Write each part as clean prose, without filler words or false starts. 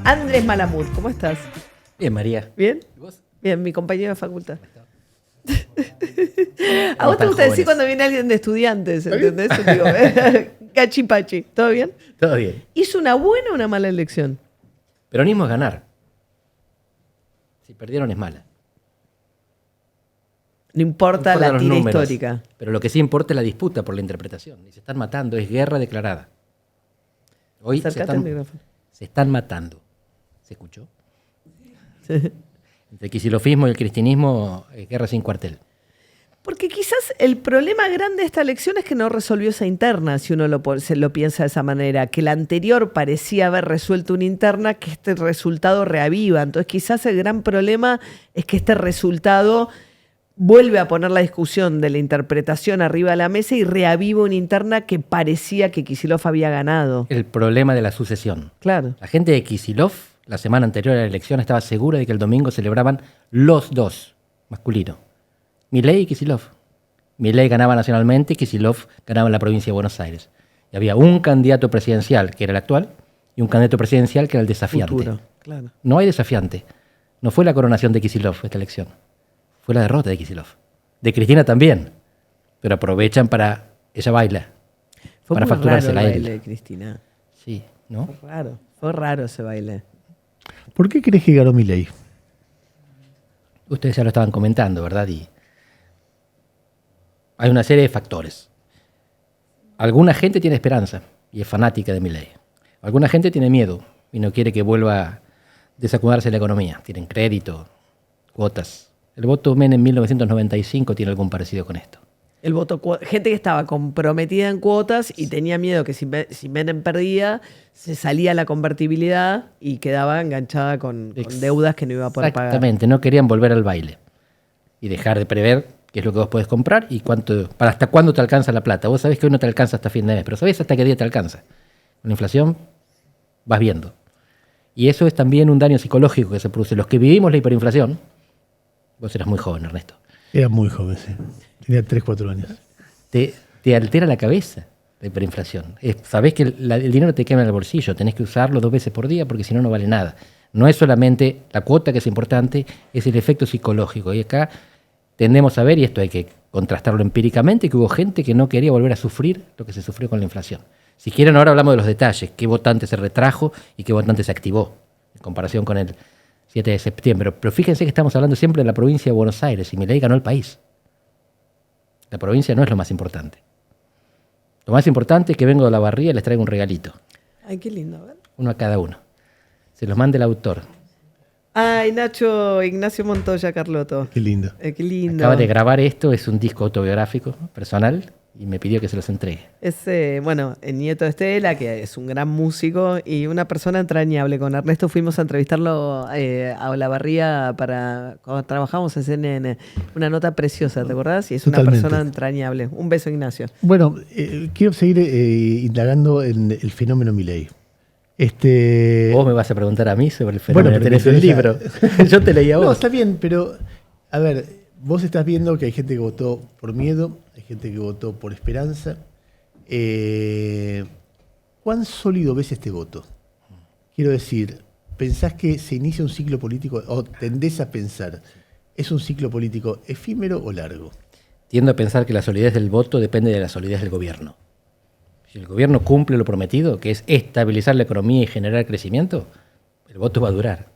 Andrés Malamud, ¿cómo estás? Bien, María. ¿Bien? ¿Y vos? Bien, mi compañero de facultad. ¿A vos te están gusta decir jóvenes? cuando viene alguien de estudiantes? ¿Entendés? Digo, cachipachi, ¿todo bien? Todo bien. ¿Hizo una buena o una mala elección? Peronismo es ganar. Si perdieron es mala. No importa la los tira números, histórica. pero lo que sí importa es la disputa por la interpretación. Y se están matando, es guerra declarada. Hoy Acércate al micrófono. se están matando. ¿Se escuchó? Entre el kicilofismo y el cristianismo, guerra sin cuartel. Porque quizás el problema grande de esta elección es que no resolvió esa interna, si uno se lo piensa de esa manera, que la anterior parecía haber resuelto una interna, que este resultado reaviva. Entonces quizás el gran problema es que este resultado vuelve a poner la discusión de la interpretación arriba de la mesa y reaviva una interna que parecía que Kicillof había ganado. El problema de la sucesión. Claro. La gente de Kicillof, la semana anterior a la elección, estaba segura de que el domingo celebraban los dos, masculino. Milei y Kicillof. Milei ganaba nacionalmente y Kicillof ganaba en la provincia de Buenos Aires. Y había un candidato presidencial, que era el actual, y un candidato presidencial, que era el desafiante. Futuro, claro. No hay desafiante. No fue la coronación de Kicillof esta elección. Fue la derrota de Kicillof. De Cristina también. Pero aprovechan para... Ella baila. Fue para muy facturársela raro a el él. baile de Cristina. Sí, ¿no? Fue raro ese baile. ¿Por qué crees que ganó Milei? Ustedes ya lo estaban comentando, ¿verdad? Y hay una serie de factores. Alguna gente tiene esperanza y es fanática de Milei. Alguna gente tiene miedo y no quiere que vuelva a desacomodarse la economía. Tienen crédito, cuotas. El voto Menem en 1995 tiene algún parecido con esto. El voto, gente que estaba comprometida en cuotas y tenía miedo que si Menem perdía, se salía la convertibilidad y quedaba enganchada con deudas que no iba a poder pagar. Exactamente, no querían volver al baile y dejar de prever qué es lo que vos podés comprar y hasta cuándo te alcanza la plata. Vos sabés que hoy no te alcanza hasta fin de mes, pero sabés hasta qué día te alcanza. Con la inflación vas viendo. Y eso es también un daño psicológico que se produce. Los que vivimos la hiperinflación, vos eras muy joven, Ernesto. Era muy joven, sí. Tenía 3, 4 años. Te altera la cabeza la hiperinflación. Sabés que el dinero te quema en el bolsillo, tenés que usarlo 2 veces por día porque si no, no vale nada. No es solamente la cuota que es importante, es el efecto psicológico. Y acá tendemos a ver, y esto hay que contrastarlo empíricamente, que hubo gente que no quería volver a sufrir lo que se sufrió con la inflación. Si quieren, ahora hablamos de los detalles, qué votante se retrajo y qué votante se activó, en comparación con el 7 de septiembre. Pero fíjense que estamos hablando siempre de la provincia de Buenos Aires y Milei ganó el país. La provincia no es lo más importante. Lo más importante es que vengo de la barría y les traigo un regalito. Ay, qué lindo, a ver. Uno a cada uno. Se los manda el autor. Ay, Nacho Ignacio Montoya Carlotto. Qué lindo. Qué lindo. Acaba de grabar esto, es un disco autobiográfico, personal, y me pidió que se los entregue. Es, bueno, el nieto de Estela, que es un gran músico y una persona entrañable. Con Ernesto fuimos a entrevistarlo a Olavarría cuando trabajamos en CNN. Una nota preciosa, ¿te acordás? Y es Totalmente. una persona entrañable. Un beso, Ignacio. Bueno, quiero seguir indagando en el fenómeno Milei. Vos me vas a preguntar a mí sobre el fenómeno. Bueno, pero tenés un libro. Yo te leí a vos. No, está bien, pero a ver, vos estás viendo que hay gente que votó por miedo, hay gente que votó por esperanza. ¿Cuán sólido ves este voto? Quiero decir, ¿pensás que se inicia un ciclo político o tendés a pensar, es un ciclo político efímero o largo? Tiendo a pensar que la solidez del voto depende de la solidez del gobierno. Si el gobierno cumple lo prometido, que es estabilizar la economía y generar crecimiento, el voto va a durar.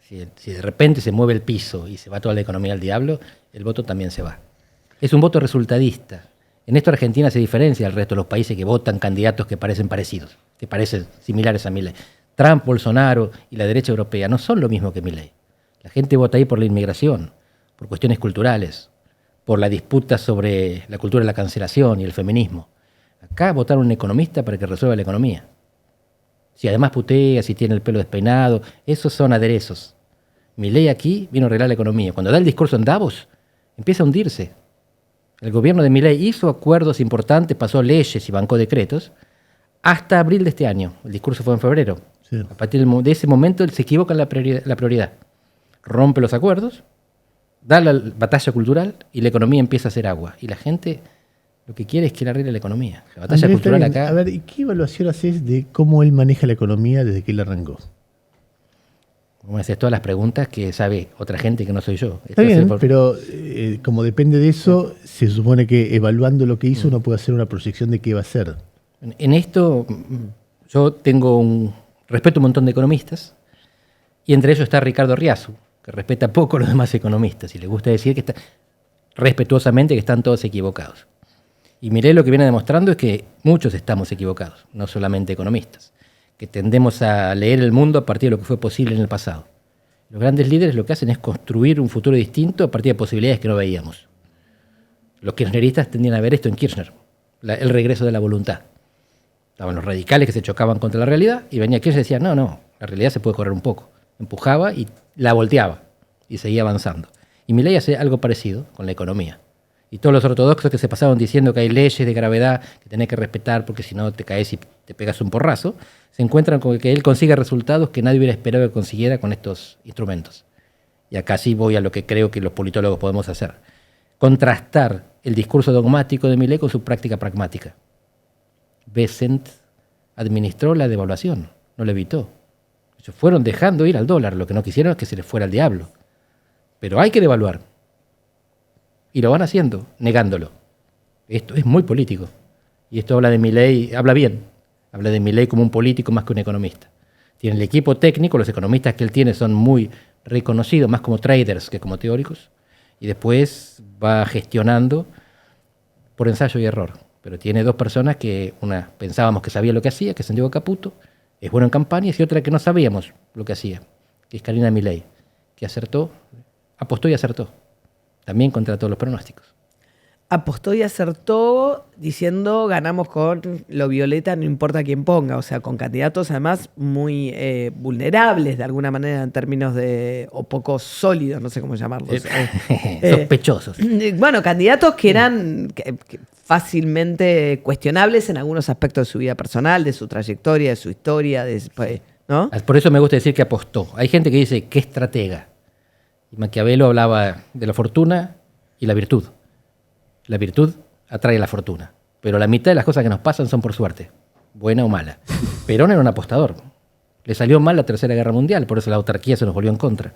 Si de repente se mueve el piso y se va toda la economía al diablo, el voto también se va. Es un voto resultadista. En esto Argentina se diferencia del resto de los países que votan candidatos que parecen parecidos, que parecen similares a Milei. Trump, Bolsonaro y la derecha europea no son lo mismo que Milei. La gente vota ahí por la inmigración, por cuestiones culturales, por la disputa sobre la cultura de la cancelación y el feminismo. Acá votaron a un economista para que resuelva la economía. Si además putea, si tiene el pelo despeinado, esos son aderezos. Milei aquí vino a arreglar la economía. Cuando da el discurso en Davos, empieza a hundirse. El gobierno de Milei hizo acuerdos importantes, pasó leyes y bancó decretos, hasta abril de este año. El discurso fue en febrero. Sí. A partir de ese momento él se equivoca en la prioridad. Rompe los acuerdos, da la batalla cultural y la economía empieza a hacer agua. Y la gente lo que quiere es que él arregle la economía. La batalla Andrés, cultural está bien. acá... A ver, ¿y qué evaluación haces de cómo él maneja la economía desde que él arrancó? Como haces todas las preguntas que sabe otra gente que no soy yo. Está bien, pero como depende de eso, se supone que evaluando lo que hizo uno puede hacer una proyección de qué va a hacer. En esto yo tengo respeto a un montón de economistas y entre ellos está Ricardo Riazu, que respeta poco a los demás economistas y le gusta decir que está respetuosamente que están todos equivocados. Y Milei lo que viene demostrando es que muchos estamos equivocados, no solamente economistas, que tendemos a leer el mundo a partir de lo que fue posible en el pasado. Los grandes líderes lo que hacen es construir un futuro distinto a partir de posibilidades que no veíamos. Los kirchneristas tendían a ver esto en Kirchner, el regreso de la voluntad. Estaban los radicales que se chocaban contra la realidad y venía Kirchner y decía, no, la realidad se puede correr un poco. Empujaba y la volteaba y seguía avanzando. Y Milei hace algo parecido con la economía. Y todos los ortodoxos que se pasaban diciendo que hay leyes de gravedad que tenés que respetar porque si no te caes y te pegas un porrazo, se encuentran con que él consigue resultados que nadie hubiera esperado que consiguiera con estos instrumentos. Y acá sí voy a lo que creo que los politólogos podemos hacer. Contrastar el discurso dogmático de Milei con su práctica pragmática. Bessent administró la devaluación, no la evitó. Ellos fueron dejando ir al dólar, lo que no quisieron es que se les fuera al diablo. Pero hay que devaluar. Y lo van haciendo, negándolo. Esto es muy político. Y esto habla de Milei, habla bien. Habla de Milei como un político más que un economista. Tiene el equipo técnico, los economistas que él tiene son muy reconocidos, más como traders que como teóricos. Y después va gestionando por ensayo y error. Pero tiene dos personas que, una pensábamos que sabía lo que hacía, que es Santiago Caputo, es bueno en campañas, y otra que no sabíamos lo que hacía, que es Karina Milei, que apostó y acertó. También contra todos los pronósticos. Apostó y acertó diciendo ganamos con lo violeta, no importa quién ponga, o sea, con candidatos además muy vulnerables de alguna manera en términos o poco sólidos, no sé cómo llamarlos. Sospechosos. Bueno, candidatos que eran que fácilmente cuestionables en algunos aspectos de su vida personal, de su trayectoria, de su historia, ¿no? Por eso me gusta decir que apostó. Hay gente que dice que estratega. Y Maquiavelo hablaba de la fortuna y la virtud. La virtud atrae la fortuna, pero la mitad de las cosas que nos pasan son por suerte, buena o mala. Perón era un apostador. Le salió mal la Tercera Guerra Mundial, por eso la autarquía se nos volvió en contra.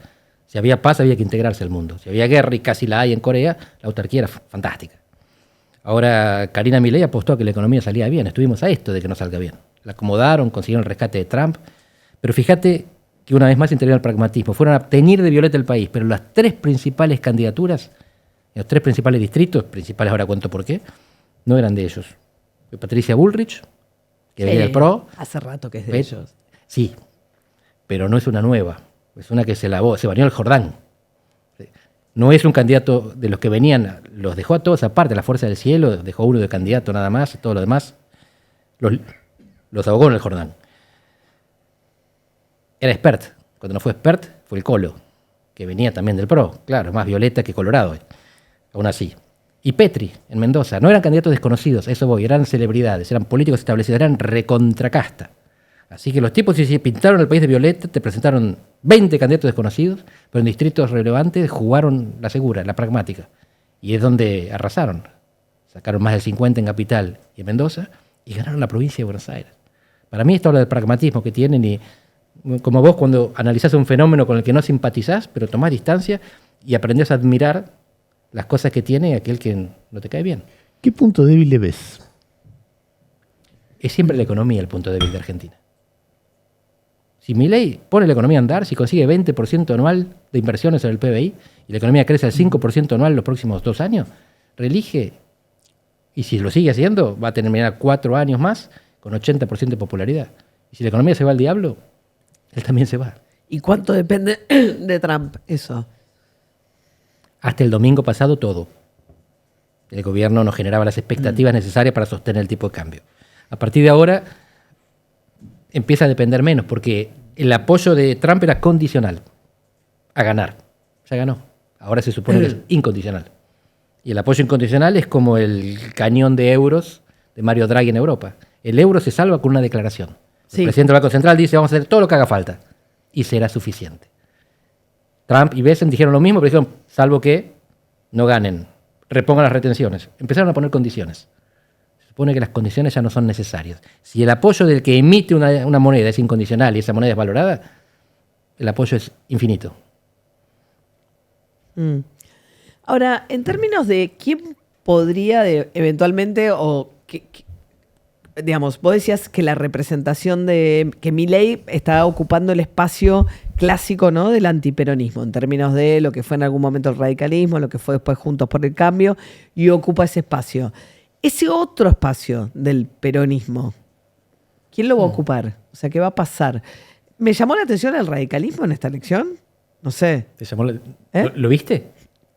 Si había paz, había que integrarse al mundo. Si había guerra, y casi la hay en Corea, la autarquía era fantástica. Ahora, Karina Milei apostó a que la economía salía bien. Estuvimos a esto de que no salga bien. La acomodaron, consiguieron el rescate de Trump. Pero fíjate que una vez más intervino el pragmatismo. Fueron a teñir de violeta el país, pero las tres principales candidaturas, los tres principales distritos, principales ahora cuento por qué, no eran de ellos. Fue Patricia Bullrich, que venía del PRO. Hace rato que es de ellos. Sí, pero no es una nueva. Es una que se bañó el Jordán. No es un candidato de los que venían, los dejó a todos aparte, la Fuerza del Cielo, dejó uno de candidato nada más, todo lo demás los ahogó en el Jordán. Era expert. Cuando no fue expert, fue el Colo, que venía también del PRO. Claro, más violeta que colorado. Aún así. Y Petri, en Mendoza. No eran candidatos desconocidos, a eso voy. Eran celebridades, eran políticos establecidos, eran recontracasta. Así que los tipos, si pintaron el país de violeta, te presentaron 20 candidatos desconocidos, pero en distritos relevantes jugaron la segura, la pragmática. Y es donde arrasaron. Sacaron más del 50 en Capital y en Mendoza y ganaron la provincia de Buenos Aires. Para mí esto habla del pragmatismo que tienen y como vos cuando analizás un fenómeno con el que no simpatizás, pero tomás distancia y aprendés a admirar las cosas que tiene aquel que no te cae bien. ¿Qué punto débil le ves? Es siempre la economía el punto débil de Argentina. Si Milei pone la economía a andar, si consigue 20% anual de inversiones en el PBI y la economía crece al 5% anual los próximos 2 años, reelige, y si lo sigue haciendo, va a terminar 4 años más con 80% de popularidad. Y si la economía se va al diablo, él también se va. ¿Y cuánto depende de Trump eso? Hasta el domingo pasado todo. El gobierno no generaba las expectativas necesarias para sostener el tipo de cambio. A partir de ahora empieza a depender menos, porque el apoyo de Trump era condicional a ganar. Ya ganó. Ahora se supone que es incondicional. Y el apoyo incondicional es como el cañón de euros de Mario Draghi en Europa. El euro se salva con una declaración. Sí. El presidente del Banco Central dice vamos a hacer todo lo que haga falta. Y será suficiente. Trump y Bessent dijeron lo mismo, pero dijeron salvo que no ganen, repongan las retenciones. Empezaron a poner condiciones. Se supone que las condiciones ya no son necesarias. Si el apoyo del que emite una moneda es incondicional y esa moneda es valorada, el apoyo es infinito. Ahora, en términos de quién podría eventualmente, digamos, vos decías que la representación que Milei está ocupando el espacio clásico, ¿no?, del antiperonismo, en términos de lo que fue en algún momento el radicalismo, lo que fue después Juntos por el Cambio, y ocupa ese espacio. Ese otro espacio del peronismo, ¿quién lo va a ocupar? O sea, ¿qué va a pasar? Me llamó la atención el radicalismo en esta elección. No sé. ¿Te llamó ¿Lo viste?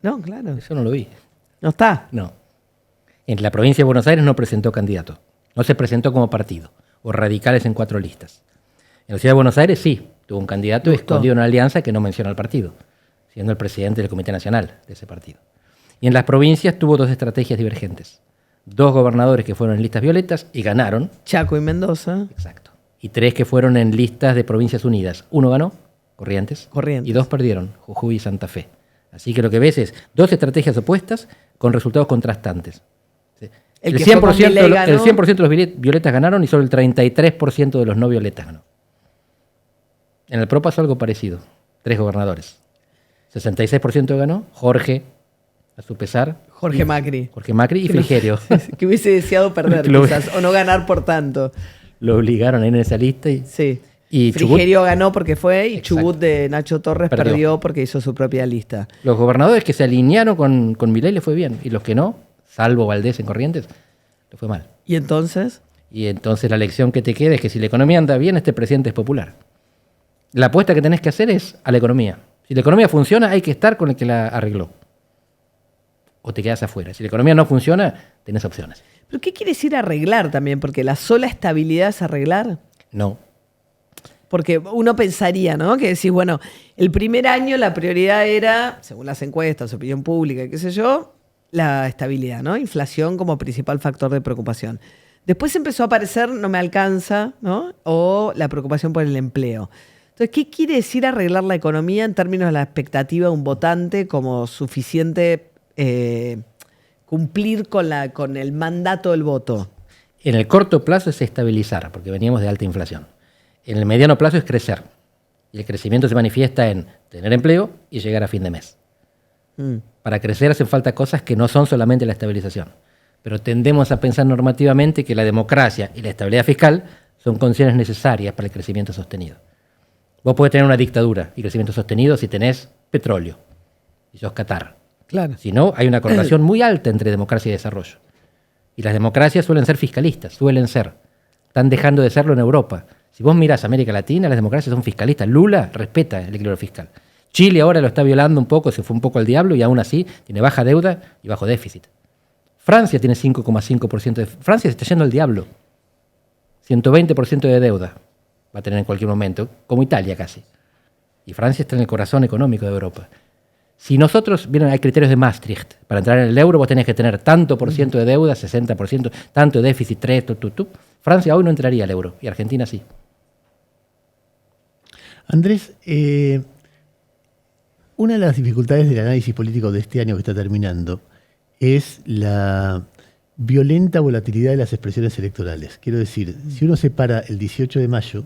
No, claro. Eso no lo vi. ¿No está? No. En la provincia de Buenos Aires no presentó candidato. No se presentó como partido. O radicales en 4 listas. En la ciudad de Buenos Aires sí. Tuvo un candidato escondido en una alianza que no menciona al partido, siendo el presidente del Comité Nacional de ese partido. Y en las provincias tuvo 2 estrategias divergentes. 2 gobernadores que fueron en listas violetas y ganaron. Chaco y Mendoza. Exacto. Y 3 que fueron en listas de provincias unidas. 1 ganó, Corrientes. Y 2 perdieron, Jujuy y Santa Fe. Así que lo que ves es 2 estrategias opuestas con resultados contrastantes. El 100% de los violetas ganaron y solo el 33% de los no violetas ganó. En el PRO pasó algo parecido. 3 gobernadores. 66% ganó Jorge, a su pesar. Jorge Macri y Frigerio. Que hubiese deseado perder quizás, o no ganar por tanto. Lo obligaron a ir en esa lista. Y Frigerio ganó porque fue, y Chubut de Nacho Torres perdió porque hizo su propia lista. Los gobernadores que se alinearon con Milei les fue bien, y los que no, salvo Valdés en Corrientes, le fue mal. ¿Y entonces? Y entonces la lección que te queda es que si la economía anda bien, este presidente es popular. La apuesta que tenés que hacer es a la economía. Si la economía funciona, hay que estar con el que la arregló. O te quedas afuera. Si la economía no funciona, tenés opciones. ¿Pero qué quiere decir arreglar también? Porque la sola estabilidad es arreglar. No. Porque uno pensaría, ¿no?, que decís, bueno, el primer año la prioridad era, según las encuestas, opinión pública, qué sé yo, la estabilidad, ¿no? Inflación como principal factor de preocupación. Después empezó a aparecer no me alcanza, ¿no?, o la preocupación por el empleo. Entonces, ¿qué quiere decir arreglar la economía en términos de la expectativa de un votante como suficiente cumplir con el mandato del voto? En el corto plazo es estabilizar, porque veníamos de alta inflación. En el mediano plazo es crecer. Y el crecimiento se manifiesta en tener empleo y llegar a fin de mes. Para crecer hacen falta cosas que no son solamente la estabilización. Pero tendemos a pensar normativamente que la democracia y la estabilidad fiscal son condiciones necesarias para el crecimiento sostenido. Vos podés tener una dictadura y crecimiento sostenido si tenés petróleo y sos Qatar. Claro. Si no, hay una correlación muy alta entre democracia y desarrollo. Y las democracias suelen ser fiscalistas, Están dejando de serlo en Europa. Si vos mirás América Latina, las democracias son fiscalistas. Lula respeta el equilibrio fiscal. Chile ahora lo está violando un poco, se fue un poco al diablo y aún así tiene baja deuda y bajo déficit. Francia tiene 5,5% de... Francia se está yendo al diablo. 120% de deuda va a tener en cualquier momento, como Italia casi. Y Francia está en el corazón económico de Europa. Si nosotros, vieron, hay criterios de Maastricht. Para entrar en el euro vos tenés que tener tanto por ciento de deuda, 60%, tanto de déficit, 3, Francia hoy no entraría al euro y Argentina sí. Andrés, una de las dificultades del análisis político de este año que está terminando es la violenta volatilidad de las expresiones electorales. Quiero decir, si uno separa el 18 de mayo,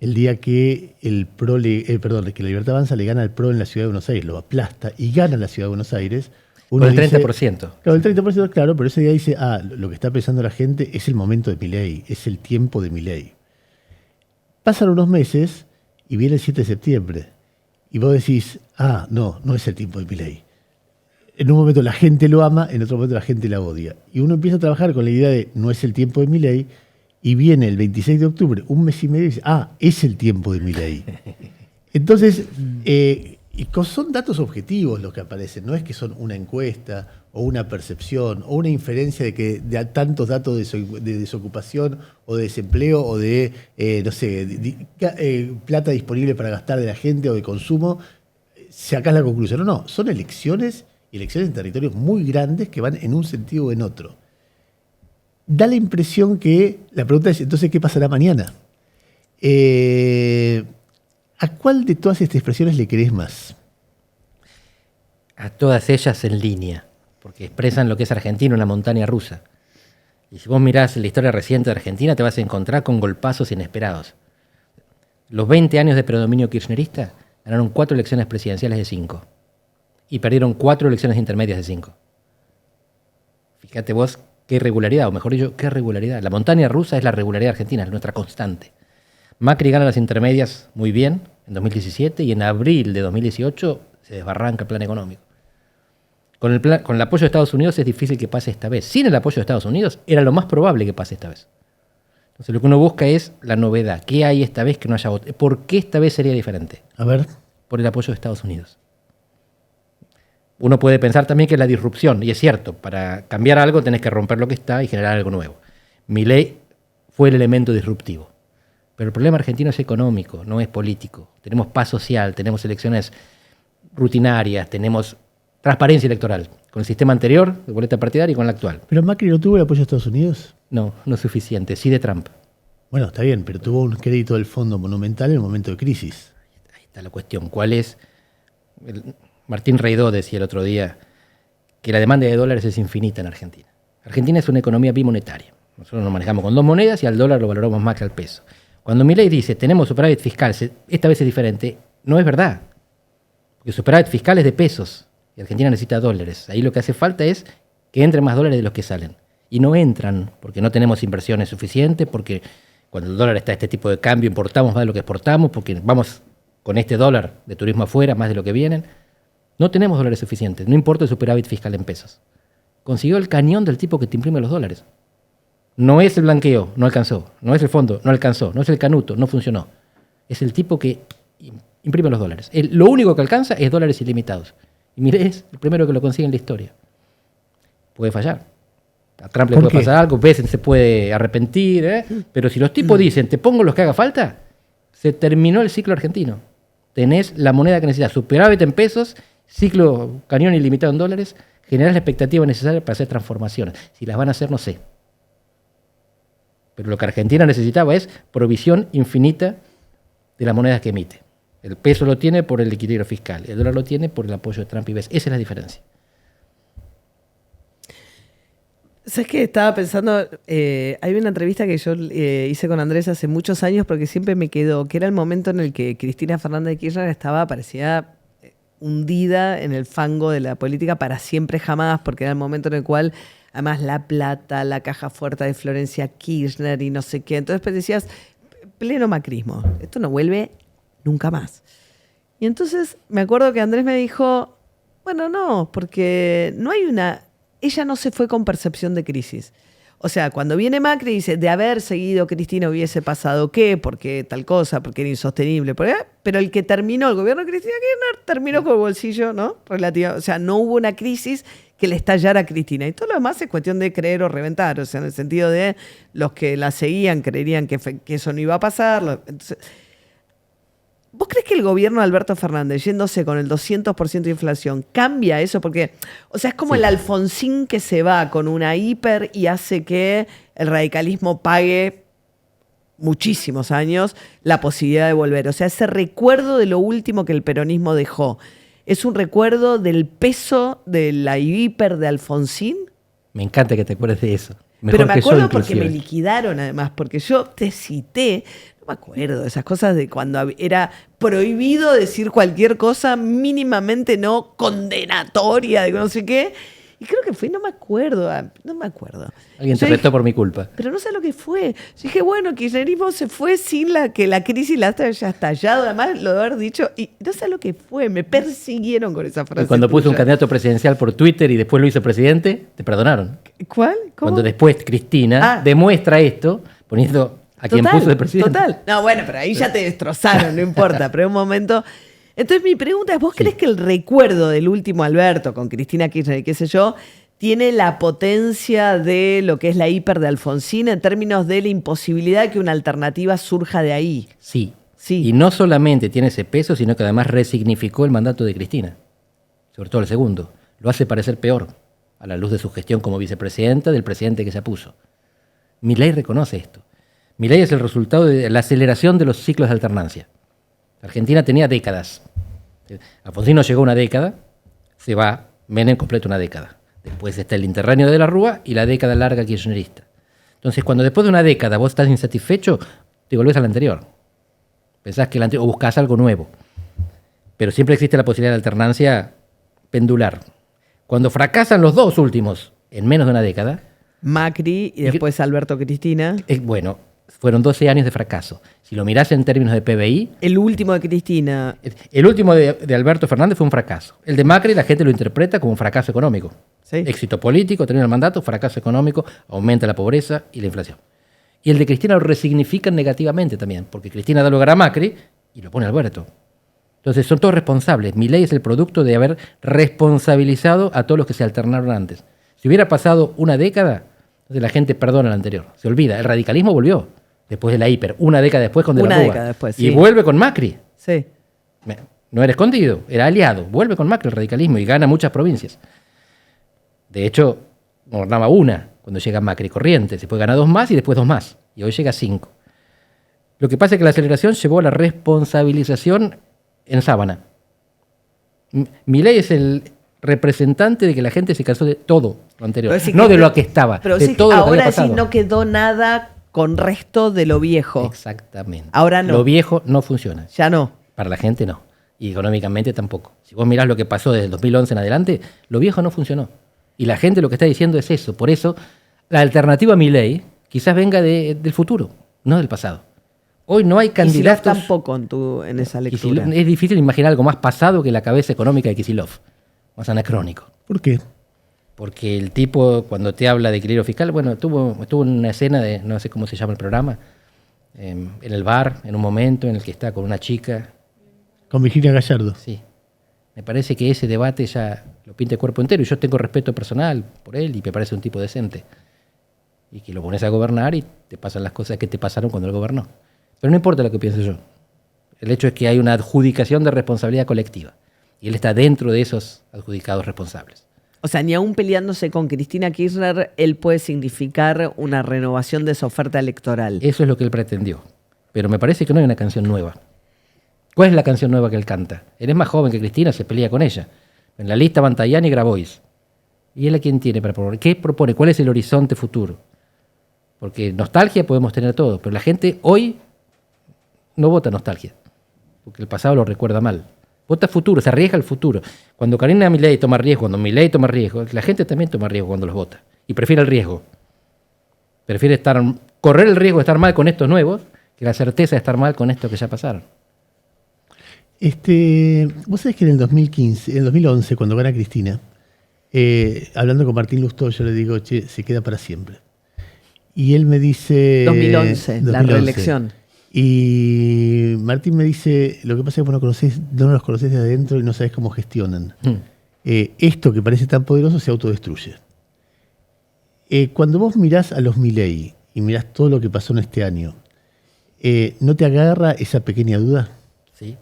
el día que que la Libertad Avanza le gana al PRO en la Ciudad de Buenos Aires, lo aplasta y gana en la Ciudad de Buenos Aires. Uno el 30%. Claro, el 30%, claro, pero ese día dice, lo que está pensando la gente es el momento de Milei, es el tiempo de Milei. Pasan unos meses y viene el 7 de septiembre. Y vos decís, no es el tiempo de Milei. En un momento la gente lo ama, en otro momento la gente la odia. Y uno empieza a trabajar con la idea de no es el tiempo de Milei, y viene el 26 de octubre, un mes y medio, y dice, es el tiempo de Milei. Entonces, son datos objetivos los que aparecen, no es que son una encuesta o una percepción o una inferencia de que de tantos datos de desocupación o de desempleo o de, plata disponible para gastar de la gente o de consumo, sacás la conclusión. No, son elecciones en territorios muy grandes que van en un sentido o en otro. Da la impresión que, la pregunta es, entonces, ¿qué pasará mañana? ¿A cuál de todas estas expresiones le crees más? A todas ellas en línea, porque expresan lo que es Argentina, una montaña rusa. Y si vos mirás la historia reciente de Argentina, te vas a encontrar con golpazos inesperados. Los 20 años de predominio kirchnerista Ganaron 4 elecciones presidenciales de 5. Y perdieron 4 elecciones intermedias de 5. Fíjate vos qué irregularidad, o mejor dicho, qué regularidad. La montaña rusa es la regularidad argentina, es nuestra constante. Macri gana las intermedias muy bien en 2017 y en abril de 2018 se desbarranca el plan económico. Con el apoyo de Estados Unidos es difícil que pase esta vez. Sin el apoyo de Estados Unidos era lo más probable que pase esta vez. Entonces lo que uno busca es la novedad. ¿Qué hay esta vez que no haya voto? ¿Por qué esta vez sería diferente? A ver. Por el apoyo de Estados Unidos. Uno puede pensar también que es la disrupción, y es cierto, para cambiar algo tenés que romper lo que está y generar algo nuevo. Milei fue el elemento disruptivo. Pero el problema argentino es económico, no es político. Tenemos paz social, tenemos elecciones rutinarias, tenemos transparencia electoral. Con el sistema anterior, de boleta partidaria, y con el actual. ¿Pero Macri no tuvo el apoyo de Estados Unidos? No, no es suficiente. Sí de Trump. Bueno, está bien, pero tuvo un crédito del Fondo Monumental en el momento de crisis. Ahí está la cuestión. ¿Cuál es? Martín Reidó decía el otro día que la demanda de dólares es infinita en Argentina. Argentina es una economía bimonetaria. Nosotros nos manejamos con 2 monedas y al dólar lo valoramos más que al peso. Cuando Milei dice tenemos superávit fiscal, esta vez es diferente, no es verdad. Porque el superávit fiscal es de pesos y Argentina necesita dólares. Ahí lo que hace falta es que entren más dólares de los que salen. Y no entran porque no tenemos inversiones suficientes, porque cuando el dólar está a este tipo de cambio importamos más de lo que exportamos, porque vamos con este dólar de turismo afuera más de lo que vienen. No tenemos dólares suficientes, no importa el superávit fiscal en pesos. Consiguió el cañón del tipo que te imprime los dólares. No es el blanqueo, no alcanzó. No es el fondo, no alcanzó. No es el canuto, no funcionó. Es el tipo que imprime los dólares. Lo único que alcanza es dólares ilimitados. Y Milei es el primero que lo consigue en la historia. Puede fallar. A Trump le puede pasar algo, Biden se puede arrepentir, pero si los tipos dicen, te pongo los que haga falta, se terminó el ciclo argentino. Tenés la moneda que necesitas, superávit en pesos, ciclo cañón ilimitado en dólares, generar la expectativa necesaria para hacer transformaciones. Si las van a hacer, no sé. Pero lo que Argentina necesitaba es provisión infinita de las monedas que emite. El peso lo tiene por el equilibrio fiscal, el dólar lo tiene por el apoyo de Trump y Biden. Esa es la diferencia. ¿Sabes qué? Estaba pensando, hay una entrevista que yo hice con Andrés hace muchos años porque siempre me quedó, que era el momento en el que Cristina Fernández de Kirchner parecía hundida en el fango de la política para siempre jamás, porque era el momento en el cual, además, la plata, la caja fuerte de Florencia Kirchner y no sé qué. Entonces pues decías, pleno macrismo, esto no vuelve nunca más. Y entonces me acuerdo que Andrés me dijo, bueno, no, porque no hay una... Ella no se fue con percepción de crisis. O sea, cuando viene Macri dice, de haber seguido Cristina hubiese pasado qué, porque tal cosa, porque era insostenible. Pero el que terminó, el gobierno de Cristina Kirchner, terminó con el bolsillo, ¿no? Relativo. O sea, no hubo una crisis que le estallara a Cristina. Y todo lo demás es cuestión de creer o reventar. O sea, en el sentido de los que la seguían creerían que eso no iba a pasar. Entonces, ¿vos crees que el gobierno de Alberto Fernández, yéndose con el 200% de inflación, cambia eso? Porque, o sea, es como el Alfonsín que se va con una hiper y hace que el radicalismo pague muchísimos años la posibilidad de volver. O sea, ese recuerdo de lo último que el peronismo dejó, ¿es un recuerdo del peso de la hiper de Alfonsín? Me encanta que te acuerdes de eso. Pero me acuerdo porque me liquidaron además, porque yo te cité... me acuerdo de esas cosas de cuando era prohibido decir cualquier cosa mínimamente no condenatoria de no sé qué. Y creo que fue, no me acuerdo. Alguien te retó por mi culpa. Pero no sé lo que fue. Yo dije, bueno, kirchnerismo se fue sin que la crisis la haya estallado. Además, lo de haber dicho, y no sé lo que fue. Me persiguieron con esa frase. Y cuando puso un candidato presidencial por Twitter y después lo hizo presidente, te perdonaron. ¿Cuál? ¿Cómo? Cuando después Cristina demuestra esto, poniendo... a quien puso de presidente. Total. No, bueno, pero ahí ya te destrozaron, no importa. Pero en un momento... Entonces mi pregunta es, ¿vos crees que el recuerdo del último Alberto con Cristina Kirchner y qué sé yo, tiene la potencia de lo que es la hiper de Alfonsín en términos de la imposibilidad de que una alternativa surja de ahí? Sí. Y no solamente tiene ese peso, sino que además resignificó el mandato de Cristina. Sobre todo el segundo. Lo hace parecer peor, a la luz de su gestión como vicepresidenta del presidente que se puso. Milei reconoce esto. Milei es el resultado de la aceleración de los ciclos de alternancia. Argentina tenía décadas. Alfonsín no llegó a una década, se va, Menem completa una década. Después está el interráneo de la Rúa y la década larga kirchnerista. Entonces, cuando después de una década vos estás insatisfecho, te volvés al anterior. Pensás que el anterior, o buscás algo nuevo. pero siempre existe la posibilidad de alternancia pendular. Cuando fracasan los dos últimos en menos de una década, Macri y después Alberto Cristina. bueno, fueron 12 años de fracaso. Si lo mirás en términos de PBI, El último de Cristina. el último de Alberto Fernández fue un fracaso. El de Macri la gente lo interpreta como un fracaso económico. Sí. Éxito político, termina el mandato, fracaso económico, aumenta la pobreza y la inflación. Y el de Cristina lo resignifican negativamente también, porque Cristina da lugar a Macri y lo pone Alberto. Entonces son todos responsables. Milei es el producto de haber responsabilizado a todos los que se alternaron antes. Si hubiera pasado una década, entonces la gente perdona el anterior, se olvida. El radicalismo volvió después de la hiper, una década después con De la Una Rúa. década después, Y sí. vuelve con Macri. Sí. No era escondido, era aliado. Vuelve con Macri el radicalismo y gana muchas provincias. De hecho, gobernaba una cuando llega Macri, Corrientes. Después gana 2 más y después 2 más. Y hoy llega a 5. Lo que pasa es que la aceleración llevó a la responsabilización en sábana. Milei es el representante de que la gente se cansó de todo lo anterior. Pero sí No que- de lo que estaba, Pero de sí, todo lo que había ahora sí pasado. no quedó nada con resto de lo viejo. Exactamente. Ahora no. Lo viejo no funciona. Ya no. Para la gente no. Y económicamente tampoco. Si vos mirás lo que pasó desde el 2011 en adelante, lo viejo no funcionó. Y la gente lo que está diciendo es eso. Por eso, la alternativa a Milei quizás venga del futuro, no del pasado. Hoy no hay Kicillof candidatos. tampoco en esa lectura. Es difícil imaginar algo más pasado que la cabeza económica de Kicillof. Más anacrónico. ¿Por qué? Porque el tipo, cuando te habla de equilibrio fiscal, bueno, estuvo en una escena de, no sé cómo se llama el programa, en el bar, en un momento en el que está con una chica. Con Virginia Gallardo. Sí. Me parece que ese debate ya lo pinta el cuerpo entero. Y yo tengo respeto personal por él y me parece un tipo decente. Y que lo pones a gobernar y te pasan las cosas que te pasaron cuando él gobernó. Pero no importa lo que piense yo. El hecho es que hay una adjudicación de responsabilidad colectiva. Y él está dentro de esos adjudicados responsables. O sea, ni aún peleándose con Cristina Kirchner, él puede significar una renovación de esa oferta electoral. Eso es lo que él pretendió. Pero me parece que no hay una canción nueva. ¿Cuál es la canción nueva que él canta? Él es más joven que Cristina, se pelea con ella. En la lista van Tajani y Grabois. ¿Y él a quién tiene para proponer? ¿Qué propone? ¿Cuál es el horizonte futuro? Porque nostalgia podemos tener todos, pero la gente hoy no vota nostalgia, porque el pasado lo recuerda mal. Vota futuro, se arriesga al futuro. Cuando Karina Milei toma riesgo, cuando Milei toma riesgo, la gente también toma riesgo cuando los vota. Y prefiere el riesgo. Prefiere correr el riesgo de estar mal con estos nuevos que la certeza de estar mal con estos que ya pasaron. Vos sabés que en el 2015, en el 2011, cuando gana Cristina, hablando con Martín Lustó, yo le digo, che, se queda para siempre. Y él me dice... 2011, la reelección. Y Martín me dice, lo que pasa es que vos no los conocés de adentro y no sabés cómo gestionan. Esto que parece tan poderoso se autodestruye. Cuando vos mirás a los Milei y mirás todo lo que pasó en este año, ¿no te agarra esa pequeña duda? Sí,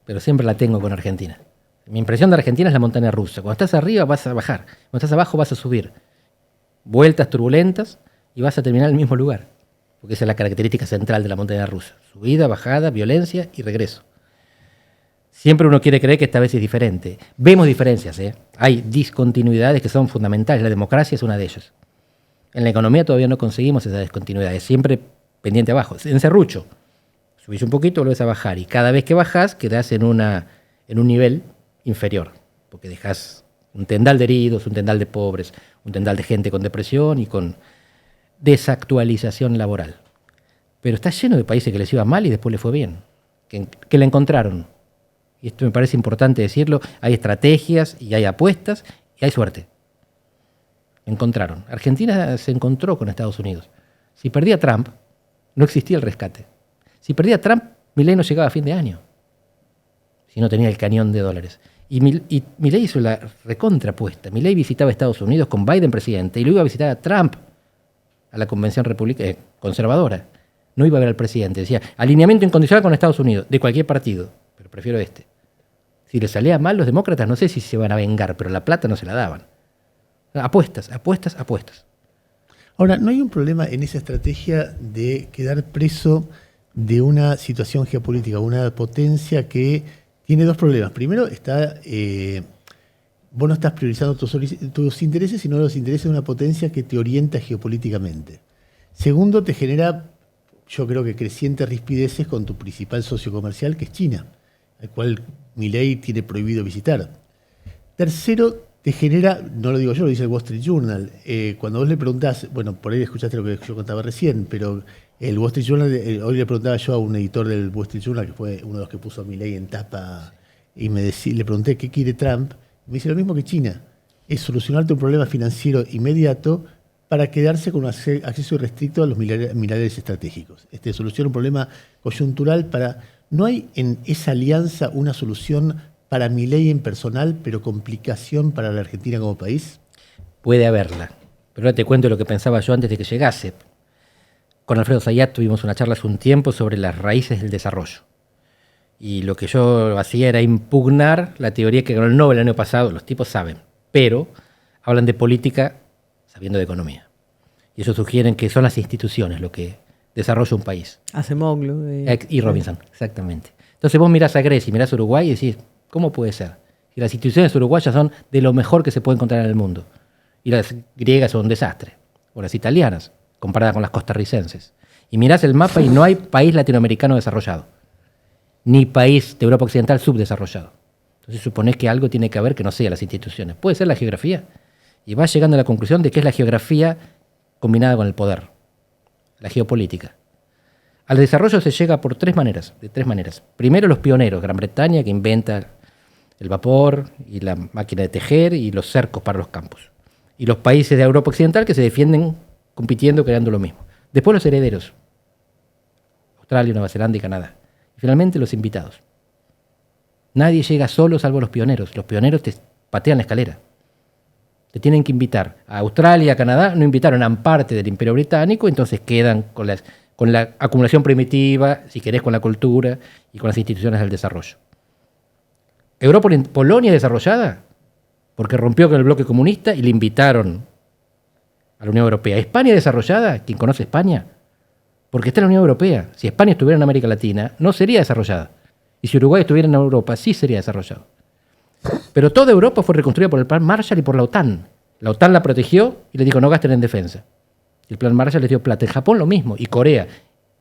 pero siempre la tengo con Argentina. Mi impresión de Argentina es la montaña rusa. Cuando estás arriba vas a bajar, cuando estás abajo vas a subir. Vueltas turbulentas y vas a terminar en el mismo lugar. Porque esa es la característica central de la montaña rusa. Subida, bajada, violencia y regreso. Siempre uno quiere creer que esta vez es diferente. Vemos diferencias, ¿eh? Hay discontinuidades que son fundamentales. La democracia es una de ellas. En la economía todavía no conseguimos esas discontinuidades. Siempre pendiente abajo. En serrucho. Subís un poquito, volvés a bajar. Y cada vez que bajás, quedás en un nivel inferior. Porque dejás un tendal de heridos, un tendal de pobres, un tendal de gente con depresión y con desactualización laboral. Pero está lleno de países que les iba mal y después les fue bien. Que la encontraron. Y esto me parece importante decirlo. Hay estrategias y hay apuestas y hay suerte. Encontraron. Argentina se encontró con Estados Unidos. Si perdía Trump, no existía el rescate. Si perdía Trump, Milei no llegaba a fin de año. Si no tenía el cañón de dólares. Y Milei hizo la recontrapuesta. Milei visitaba Estados Unidos con Biden presidente y lo iba a visitar a Trump a la convención conservadora. No iba a ver al presidente. Decía, alineamiento incondicional con Estados Unidos, de cualquier partido, pero prefiero este. Si les salía mal los demócratas, no sé si se van a vengar, pero la plata no se la daban. Apuestas, apuestas, apuestas. Ahora, ¿no hay un problema en esa estrategia de quedar preso de una situación geopolítica, una potencia que tiene dos problemas? Primero, vos no estás priorizando tus intereses, sino los intereses de una potencia que te orienta geopolíticamente. Segundo, te genera, yo creo que crecientes rispideces con tu principal socio comercial, que es China, al cual Milei tiene prohibido visitar. Tercero, te genera, no lo digo yo, lo dice el Wall Street Journal, cuando vos le preguntás, bueno, por ahí escuchaste lo que yo contaba recién, pero el Wall Street Journal, hoy le preguntaba yo a un editor del Wall Street Journal, que fue uno de los que puso a Milei en tapa, y le pregunté qué quiere Trump, y me dice lo mismo que China, es solucionarte un problema financiero inmediato para quedarse con un acceso irrestricto a los minerales estratégicos. Soluciona un problema coyuntural para... ¿No hay en esa alianza una solución para Milei en personal, pero complicación para la Argentina como país? Puede haberla. Pero ahora te cuento lo que pensaba yo antes de que llegase. Con Alfredo Zayat tuvimos una charla hace un tiempo sobre las raíces del desarrollo. Y lo que yo hacía era impugnar la teoría que ganó el Nobel el año pasado, los tipos saben, pero hablan de política sabiendo de economía. Y eso sugieren que son las instituciones lo que desarrolla un país. Acemoglu. Y Robinson, exactamente. Entonces vos mirás a Grecia y mirás a Uruguay y decís, ¿cómo puede ser? Si las instituciones uruguayas son de lo mejor que se puede encontrar en el mundo. Y las griegas son un desastre. O las italianas, comparadas con las costarricenses. Y mirás el mapa y no hay país latinoamericano desarrollado. Ni país de Europa Occidental subdesarrollado. Entonces suponés que algo tiene que haber que no sea las instituciones. Puede ser la geografía. Y vas llegando a la conclusión de que es la geografía combinada con el poder. La geopolítica. Al desarrollo se llega por de tres maneras. Primero los pioneros, Gran Bretaña, que inventa el vapor y la máquina de tejer y los cercos para los campos. Y los países de Europa Occidental que se defienden compitiendo, creando lo mismo. Después los herederos, Australia, Nueva Zelanda y Canadá. Y finalmente los invitados. Nadie llega solo salvo los pioneros. Los pioneros te patean la escalera. Te tienen que invitar. A Australia, a Canadá, no invitaron a parte del Imperio Británico, entonces quedan con la acumulación primitiva, si querés, con la cultura y con las instituciones del desarrollo. Polonia desarrollada porque rompió con el bloque comunista y le invitaron a la Unión Europea. España desarrollada, quien conoce España, porque está en la Unión Europea. Si España estuviera en América Latina, no sería desarrollada. Y si Uruguay estuviera en Europa, sí sería desarrollado. Pero toda Europa fue reconstruida por el Plan Marshall y por la OTAN. La OTAN la protegió y le dijo no gasten en defensa. El Plan Marshall les dio plata. En Japón lo mismo, y Corea,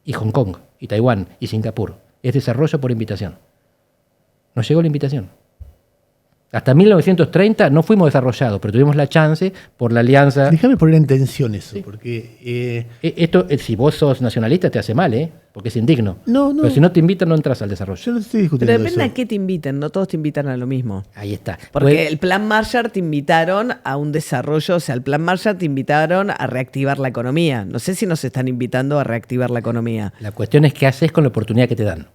y Hong Kong, y Taiwán, y Singapur. Es desarrollo por invitación. Nos llegó la invitación. Hasta 1930 no fuimos desarrollados, pero tuvimos la chance por la alianza. Déjame poner en tensión eso, sí. Porque... Esto, si vos sos nacionalista, te hace mal, porque es indigno. No. Pero si no te invitan, no entras al desarrollo. Yo no estoy discutiendo Pero depende eso. a qué te inviten, no todos te invitan a lo mismo. Ahí está. Porque el Plan Marshall te invitaron a un desarrollo, o sea, el Plan Marshall te invitaron a reactivar la economía. No sé si nos están invitando a reactivar la economía. La cuestión es qué haces con la oportunidad que te dan.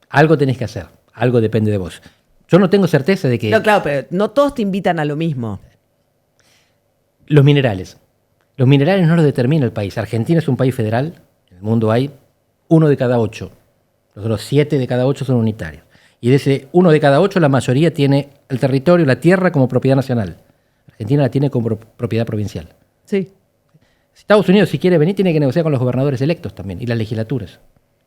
Algo tenés que hacer, algo depende de vos. Yo no tengo certeza de que... No, claro, pero no todos te invitan a lo mismo. Los minerales. Los minerales no los determina el país. Argentina es un país federal. En el mundo hay 1 de cada 8. Los otros 7 de cada 8 son unitarios. Y de ese 1 de cada 8, la mayoría tiene el territorio, la tierra como propiedad nacional. Argentina la tiene como propiedad provincial. Sí. Estados Unidos, si quiere venir, tiene que negociar con los gobernadores electos también y las legislaturas.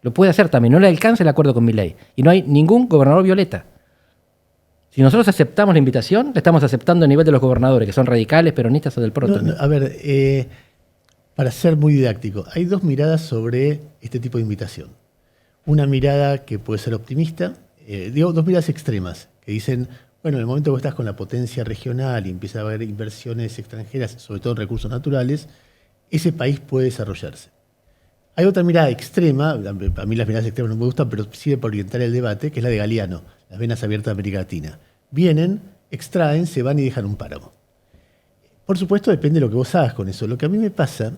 Lo puede hacer también. No le alcanza el acuerdo con Milei. Y no hay ningún gobernador violeta. Si nosotros aceptamos la invitación, la estamos aceptando a nivel de los gobernadores, que son radicales, peronistas o del PRO. A ver, para ser muy didáctico, hay dos miradas sobre este tipo de invitación. Una mirada que puede ser optimista, dos miradas extremas, que dicen, bueno, en el momento que estás con la potencia regional y empieza a haber inversiones extranjeras, sobre todo en recursos naturales, ese país puede desarrollarse. Hay otra mirada extrema, a mí las miradas extremas no me gustan, pero sirve para orientar el debate, que es la de Galeano, las venas abiertas de América Latina. Vienen, extraen, se van y dejan un páramo. Por supuesto, depende de lo que vos hagas con eso. Lo que a mí me pasa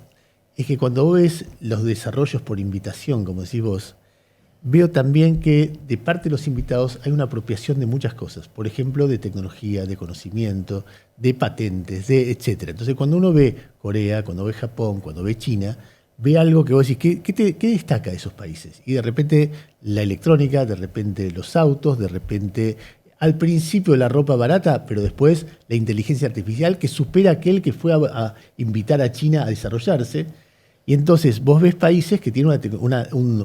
es que cuando vos ves los desarrollos por invitación, como decís vos, veo también que de parte de los invitados hay una apropiación de muchas cosas. Por ejemplo, de tecnología, de conocimiento, de patentes, etc. Entonces, cuando uno ve Corea, cuando ve Japón, cuando ve China, ve algo que vos decís, ¿qué destaca de esos países? Y de repente la electrónica, de repente los autos, de repente al principio la ropa barata, pero después la inteligencia artificial que supera a aquel que fue a invitar a China a desarrollarse. Y entonces vos ves países que tienen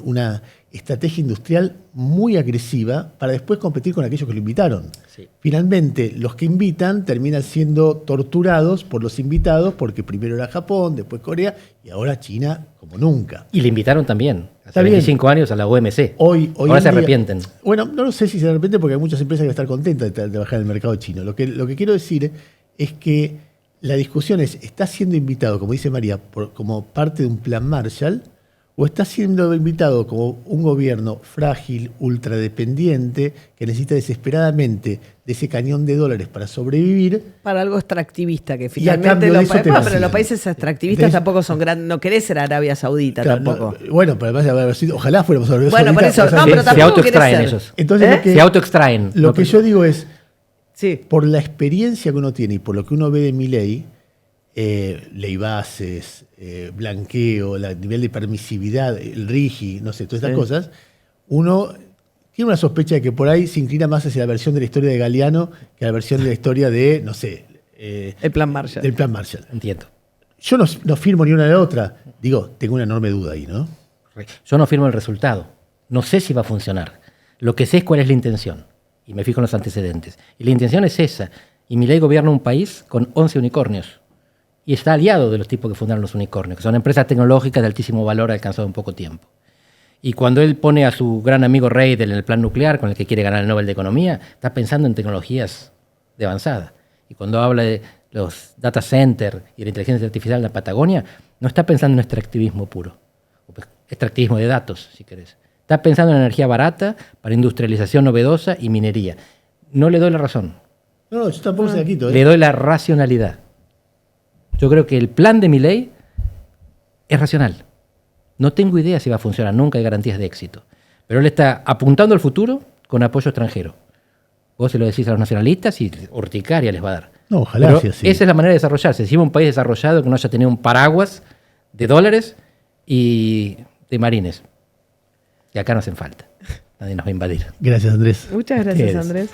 una estrategia industrial muy agresiva para después competir con aquellos que lo invitaron. Sí. Finalmente, los que invitan terminan siendo torturados por los invitados porque primero era Japón, después Corea y ahora China como nunca. Y le invitaron también, hace Está bien. 25 años, a la OMC. Hoy Ahora en se día- arrepienten. Bueno, no sé si se arrepienten porque hay muchas empresas que van a estar contentas de trabajar en el mercado chino. Lo que quiero decir es que la discusión es, ¿está siendo invitado, como dice María, como parte de un plan Marshall? ¿O está siendo invitado como un gobierno frágil, ultradependiente, que necesita desesperadamente de ese cañón de dólares para sobrevivir? Para algo extractivista, que Y a finalmente cambio de eso te pero vacían. los países extractivistas De- tampoco son grandes, no querés ser Arabia Saudita Claro, tampoco. no, bueno, pero además, ojalá fuéramos Arabia Bueno, por Saudita, eso, o sea, no, pero se tampoco autoextraen querés ser. ellos. Entonces, ¿Eh? Se autoextraen. lo que yo digo es, Sí. por la experiencia que uno tiene y por lo que uno ve de Milei, ley bases, blanqueo, el nivel de permisividad, el RIGI, no sé, todas estas Sí. cosas, uno tiene una sospecha de que por ahí se inclina más hacia la versión de la historia de Galeano que a la versión de la historia de, no sé, El plan Marshall. del plan Marshall. Entiendo. Yo no firmo ni una ni la otra. Digo, tengo una enorme duda ahí, ¿no? Yo no firmo el resultado. No sé si va a funcionar. Lo que sé es cuál es la intención. Y me fijo en los antecedentes. Y la intención es esa. Y Milei gobierna un país con 11 unicornios. Y está aliado de los tipos que fundaron los unicornios, que son empresas tecnológicas de altísimo valor alcanzado en poco tiempo. Y cuando él pone a su gran amigo Reid en el plan nuclear, con el que quiere ganar el Nobel de Economía, está pensando en tecnologías de avanzada. Y cuando habla de los data centers y de la inteligencia artificial en la Patagonia, no está pensando en extractivismo puro, o extractivismo de datos, si querés. Está pensando en energía barata para industrialización novedosa y minería. No le doy la razón, No, yo tampoco se la quito. le doy la racionalidad. Yo creo que el plan de Milei es racional. No tengo idea si va a funcionar, nunca hay garantías de éxito. Pero él está apuntando al futuro con apoyo extranjero. Vos se lo decís a los nacionalistas y urticaria les va a dar. No, ojalá Pero sea así. esa es la manera de desarrollarse. Decimos un país desarrollado que no haya tenido un paraguas de dólares y de marines. Y acá no hacen falta. Nadie nos va a invadir. Gracias, Andrés. Muchas gracias, Ustedes. Andrés.